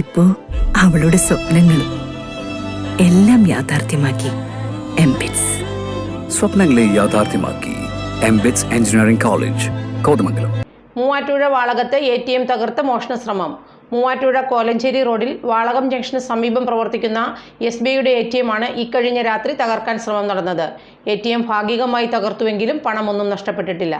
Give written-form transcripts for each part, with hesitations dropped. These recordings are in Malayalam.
ഇപ്പോ അവളുടെ സ്വപ്നങ്ങളും എല്ലാം യാഥാർത്ഥ്യമാക്കി എംബിറ്റ്സ്. സ്വപ്നങ്ങളെ യാഥാർത്ഥ്യമാക്കി MBITS engineering college, Kothamangalam. Muvattupuzha വാളകത്ത് ATM തകർത്ത് മോഷണശ്രമം. മൂവാറ്റുപുഴ കോലഞ്ചേരി റോഡിൽ വാളകം ജംഗ്ഷന് സമീപം പ്രവർത്തിക്കുന്ന SBIയുടെ ATM ആണ് ഇക്കഴിഞ്ഞ രാത്രി തകർക്കാൻ ശ്രമം നടന്നത്. ATM ഭാഗികമായി തകർത്തുവെങ്കിലും പണമൊന്നും നഷ്ടപ്പെട്ടിട്ടില്ല.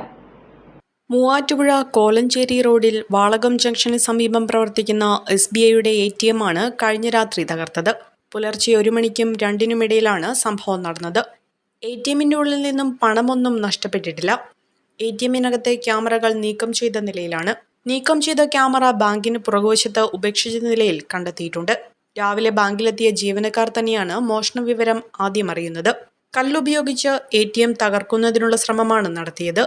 മൂവാറ്റുപുഴ കോലഞ്ചേരി റോഡിൽ വാളകം ജംഗ്ഷന് സമീപം പ്രവർത്തിക്കുന്ന SBIയുടെ ATM ആണ് കഴിഞ്ഞ രാത്രി തകർത്തത്. പുലർച്ചെ 1 മണിക്കും 2-നുമിടയിലാണ് സംഭവം നടന്നത്. ATMന്റെ ഉള്ളിൽ നിന്നും പണമൊന്നും നഷ്ടപ്പെട്ടിട്ടില്ല. ATMനകത്തെ ക്യാമറകൾ നീക്കം ചെയ്ത നിലയിലാണ്. നീക്കം ചെയ്ത ക്യാമറ ബാങ്കിന് പുറകുവശത്ത് ഉപേക്ഷിച്ച നിലയിൽ കണ്ടെത്തിയിട്ടുണ്ട്. രാവിലെ ബാങ്കിലെത്തിയ ജീവനക്കാർ തന്നെയാണ് മോഷണ വിവരം ആദ്യം അറിയുന്നത്. കല്ലുപയോഗിച്ച് ATM തകർക്കുന്നതിനുള്ള ശ്രമമാണ് നടത്തിയത്.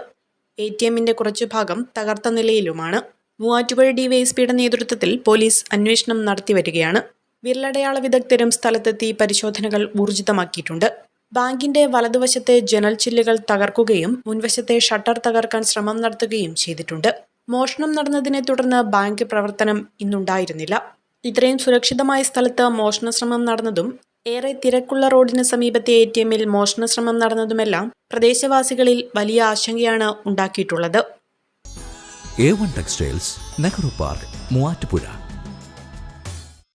ATMന്റെ കുറച്ചു ഭാഗം തകർത്ത നിലയിലുമാണ്. മൂവാറ്റുപുഴ DYSPയുടെ നേതൃത്വത്തിൽ പോലീസ് അന്വേഷണം നടത്തിവരികയാണ്. വിരലടയാള വിദഗ്ധരും സ്ഥലത്തെത്തി പരിശോധനകൾ ഊർജിതമാക്കിയിട്ടുണ്ട്. ബാങ്കിന്റെ വലതുവശത്തെ ജനൽ ചില്ലുകൾ തകർക്കുകയും മുൻവശത്തെ ഷട്ടർ തകർക്കാൻ ശ്രമം നടത്തുകയും ചെയ്തിട്ടുണ്ട്. മോഷണം നടന്നതിനെ തുടർന്ന് ബാങ്ക് പ്രവർത്തനം ഇന്നുണ്ടായിരുന്നില്ല. ഇത്രയും സുരക്ഷിതമായ സ്ഥലത്ത് മോഷണശ്രമം നടന്നതും ഏറെ തിരക്കുള്ള റോഡിന് സമീപത്തെ ATMൽ മോഷണശ്രമം നടന്നതുമെല്ലാം പ്രദേശവാസികളിൽ വലിയ ആശങ്കയാണ് ഉണ്ടാക്കിയിട്ടുള്ളത്. A1 textiles, Nehru park, Muvattupuzha.